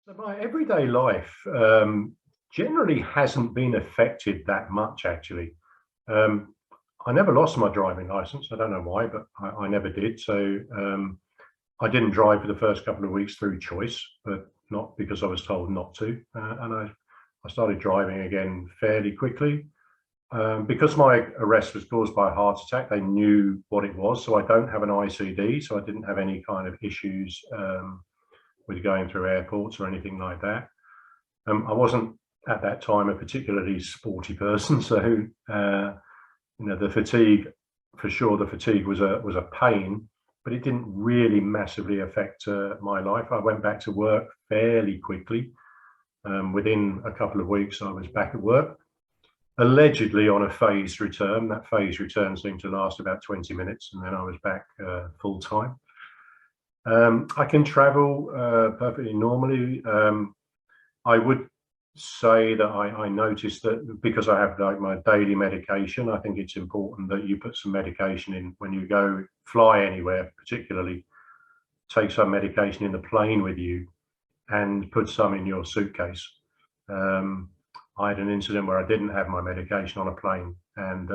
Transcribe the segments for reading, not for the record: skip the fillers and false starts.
So my everyday life generally hasn't been affected that much, actually. Um, I never lost my driving license. I don't know why, but I never did. So I didn't drive for the first couple of weeks through choice, but not because I was told not to. And I started driving again fairly quickly. Because my arrest was caused by a heart attack, they knew what it was. So I don't have an ICD, so I didn't have any kind of issues with going through airports or anything like that. I wasn't at that time a particularly sporty person, so the fatigue, for sure, the fatigue was a pain, but it didn't really massively affect my life. I went back to work fairly quickly. Within a couple of weeks, I was back at work, allegedly on a phased return. That phased return seemed to last about 20 minutes, and then I was back full time. I can travel perfectly normally. I would say that I noticed that because I have like my daily medication, I think it's important that you put some medication in when you go fly anywhere, particularly take some medication in the plane with you and put some in your suitcase. I had an incident where I didn't have my medication on a plane, and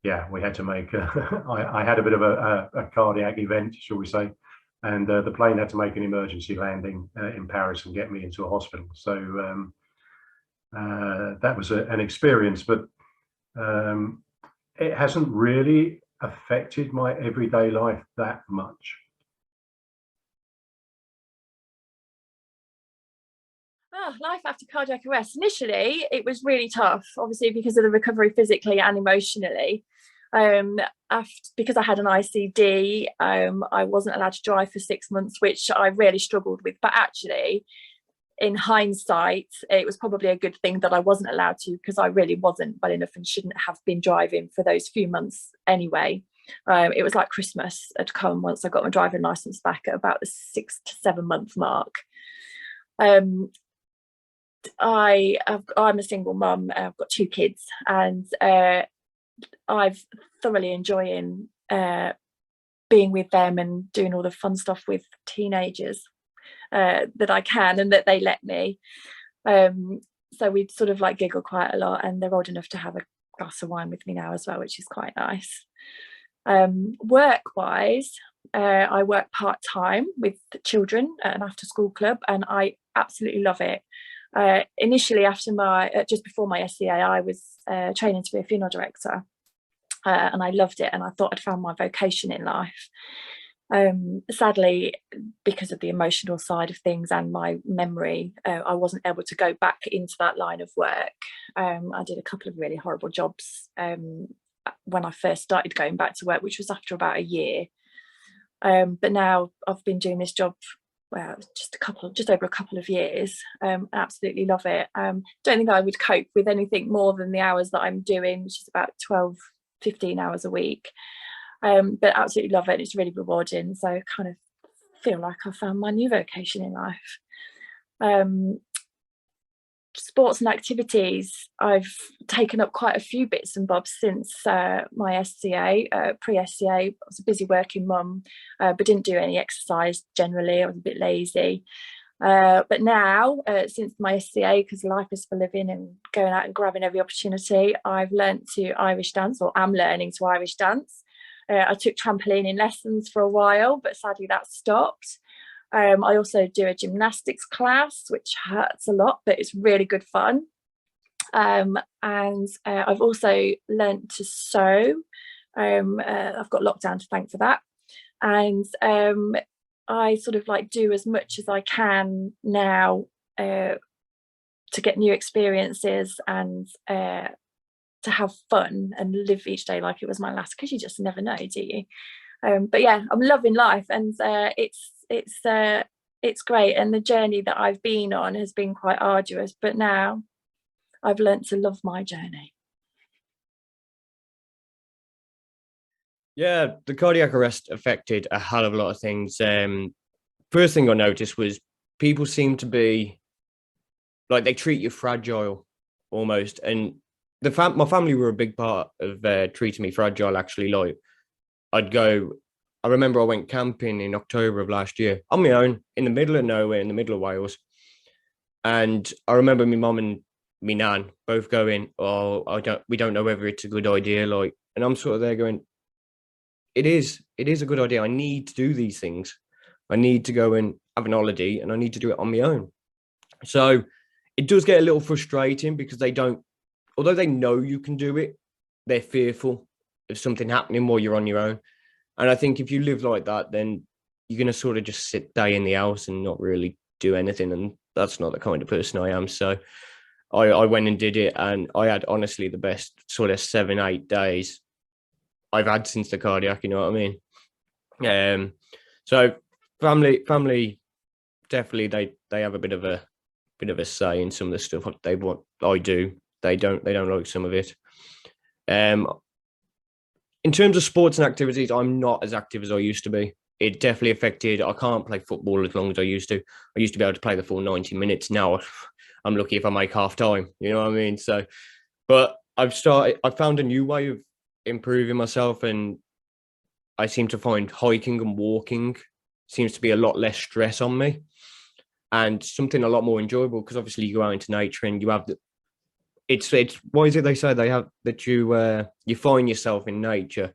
yeah, we had to make. I had a bit of a cardiac event, shall we say, and the plane had to make an emergency landing in Paris and get me into a hospital. So that was an experience, but it hasn't really affected my everyday life that much. Life after cardiac arrest. Initially, it was really tough, obviously because of the recovery physically and emotionally. Because I had an ICD, I wasn't allowed to drive for 6 months, which I really struggled with. But actually, in hindsight, it was probably a good thing that I wasn't allowed to, because I really wasn't well enough and shouldn't have been driving for those few months anyway. It was like Christmas had come once I got my driving license back at about the 6 to 7 month mark. I'm a single mum. I've got 2 kids, and I've thoroughly enjoying being with them and doing all the fun stuff with teenagers that I can and that they let me. So we sort of like giggle quite a lot, and they're old enough to have a glass of wine with me now as well, which is quite nice. Work-wise, I work part-time with the children at an after-school club, and I absolutely love it. Initially, after just before my SCA, I was training to be a funeral director, and I loved it, and I thought I'd found my vocation in life. Sadly, because of the emotional side of things and my memory, I wasn't able to go back into that line of work. I did a couple of really horrible jobs when I first started going back to work, which was after about a year. But now I've been doing this job just over a couple of years. Absolutely love it. Don't think I would cope with anything more than the hours that I'm doing, which is about 12-15 hours a week. But absolutely love it. It's really rewarding. So I kind of feel like I found my new vocation in life. Sports and activities, I've taken up quite a few bits and bobs since my SCA. Pre-SCA, I was a busy working mum, but didn't do any exercise generally. I was a bit lazy. But now, since my SCA, because life is for living and going out and grabbing every opportunity, I've learnt to Irish dance, or am learning to Irish dance. I took trampolining lessons for a while, but sadly that stopped. I also do a gymnastics class, which hurts a lot, but it's really good fun. And I've also learnt to sew. I've got lockdown to thank for that. And I sort of like do as much as I can now to get new experiences and to have fun and live each day like it was my last, because you just never know, do you? But yeah, I'm loving life, and it's great, and the journey that I've been on has been quite arduous, but now I've learnt to love my journey. Yeah, the cardiac arrest affected a hell of a lot of things. First thing I noticed was people seem to be like, they treat you fragile almost, and my family were a big part of treating me fragile. Actually, like I remember I went camping in October of last year on my own in the middle of nowhere, in the middle of Wales, And I remember my mum and me nan both going, "Oh, we don't know whether it's a good idea." Like, and I'm sort of there going, it is a good idea. I need to do these things. I need to go and have an holiday, and I need to do it on my own. So it does get a little frustrating because they don't, although they know you can do it, they're fearful of something happening while you're on your own. And I think if you live like that, then you're going to sort of just sit day in the house and not really do anything. And that's not the kind of person I am. So I went and did it, and I had honestly the best sort of 7-8 days I've had since the cardiac, you know what I mean? So family definitely they have a bit of a say in some of the stuff they want. I do. They don't like some of it. In terms of sports and activities, I'm not as active as I used to be. It definitely affected. I can't play football as long as I used to. I used to be able to play the full 90 minutes. Now I'm lucky if I make half time. You know what I mean? So, but I found a new way of improving myself, and I seem to find hiking and walking seems to be a lot less stress on me, and something a lot more enjoyable, because obviously you go out into nature and you have it's why is it they say they have that you find yourself in nature,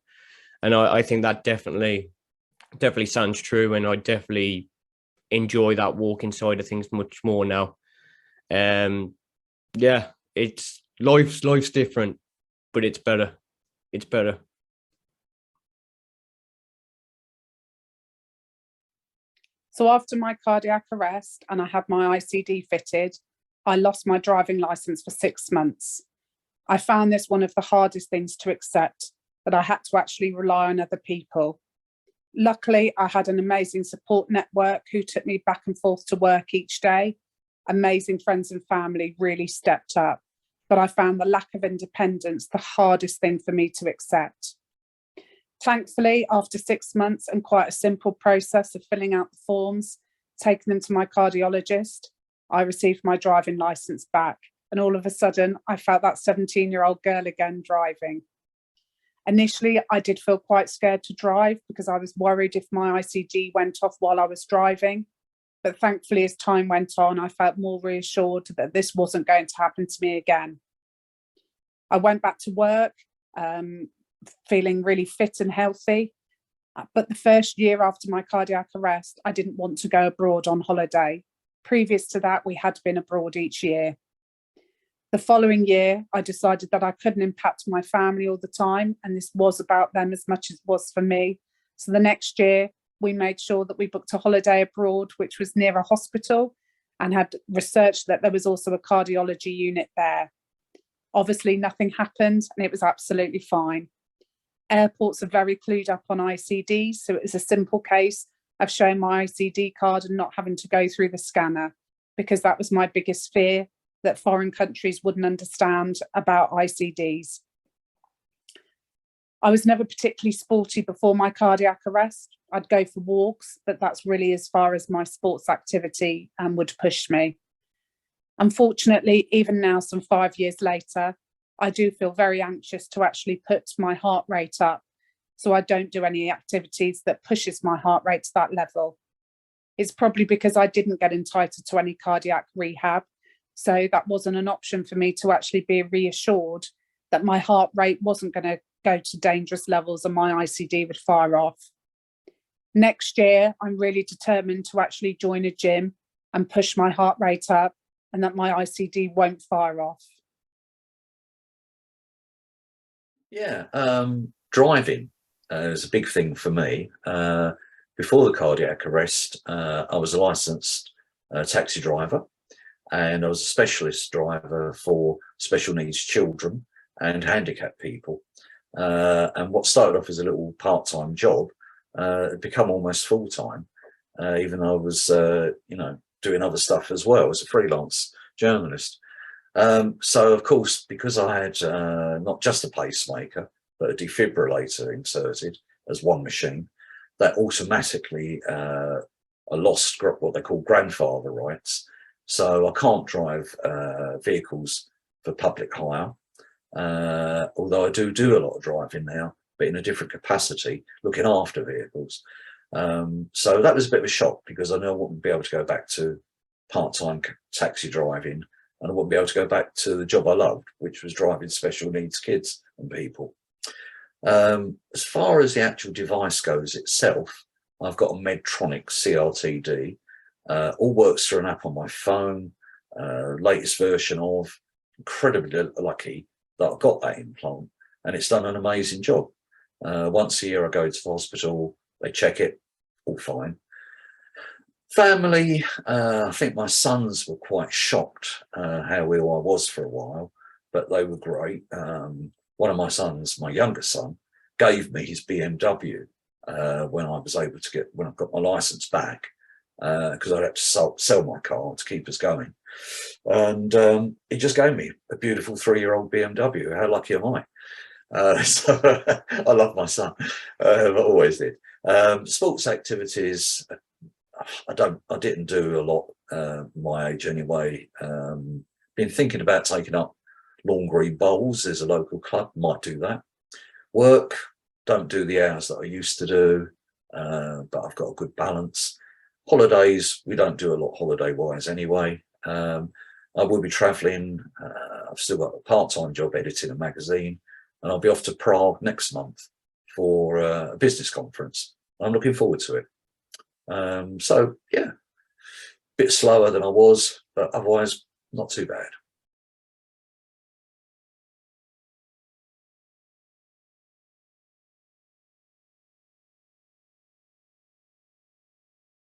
and I think that definitely sounds true, and I definitely enjoy that walking side of things much more now. Yeah, it's life's different, but it's better. It's better. So after my cardiac arrest and I had my ICD fitted, I lost my driving license for 6 months. I found this one of the hardest things to accept, that I had to actually rely on other people. Luckily, I had an amazing support network who took me back and forth to work each day. Amazing friends and family really stepped up, but I found the lack of independence the hardest thing for me to accept. Thankfully, after 6 months and quite a simple process of filling out the forms, taking them to my cardiologist, I received my driving license back. And all of a sudden, I felt that 17-year-old girl again driving. Initially, I did feel quite scared to drive because I was worried if my ICD went off while I was driving. But thankfully, as time went on, I felt more reassured that this wasn't going to happen to me again. I went back to work, feeling really fit and healthy. But the first year after my cardiac arrest, I didn't want to go abroad on holiday. Previous to that, we had been abroad each year. The following year, I decided that I couldn't impact my family all the time, and this was about them as much as it was for me. So the next year, we made sure that we booked a holiday abroad, which was near a hospital, and had researched that there was also a cardiology unit there. Obviously, nothing happened, and it was absolutely fine. Airports are very clued up on ICDs, so it was a simple case of showing my ICD card and not having to go through the scanner, because that was my biggest fear, that foreign countries wouldn't understand about ICDs. I was never particularly sporty before my cardiac arrest. I'd go for walks, but that's really as far as my sports activity would push me. Unfortunately, even now, some 5 years later, I do feel very anxious to actually put my heart rate up. So I don't do any activities that pushes my heart rate to that level. It's probably because I didn't get entitled to any cardiac rehab. So that wasn't an option for me to actually be reassured that my heart rate wasn't going to go to dangerous levels and my ICD would fire off. Next year, I'm really determined to actually join a gym and push my heart rate up, and that my ICD won't fire off. Yeah, driving is a big thing for me. Before the cardiac arrest, I was a licensed taxi driver, and I was a specialist driver for special needs children and handicapped people. And what started off as a little part-time job had become almost full-time, even though I was, doing other stuff as well as a freelance journalist. So, of course, because I had not just a pacemaker, but a defibrillator inserted as one machine, that automatically I lost what they call grandfather rights. So I can't drive vehicles for public hire, although I do a lot of driving now, but in a different capacity, looking after vehicles. So that was a bit of a shock, because I knew I wouldn't be able to go back to part-time taxi driving, and I wouldn't be able to go back to the job I loved, which was driving special needs kids and people. As far as the actual device goes itself, I've got a Medtronic CRT-D. All works through an app on my phone, latest version of. Incredibly lucky that I've got that implant, and it's done an amazing job. Once a year I go to the hospital, they check it, all fine. Family, I think my sons were quite shocked how ill I was for a while, but they were great. One of my sons, my youngest son, gave me his BMW when I was able to when I got my license back, because I had to sell my car to keep us going. And he just gave me a beautiful 3-year-old BMW. How lucky am I? So I love my son. I always did. Sports activities, I didn't do a lot my age anyway. Been thinking about taking up lawn green bowls. There's a local club, might do that. Work, don't do the hours that I used to do, but I've got a good balance. Holidays, we don't do a lot holiday wise anyway. I will be traveling. I've still got a part-time job editing a magazine, and I'll be off to Prague next month for a business conference. I'm looking forward to it. So yeah, a bit slower than I was, but otherwise not too bad.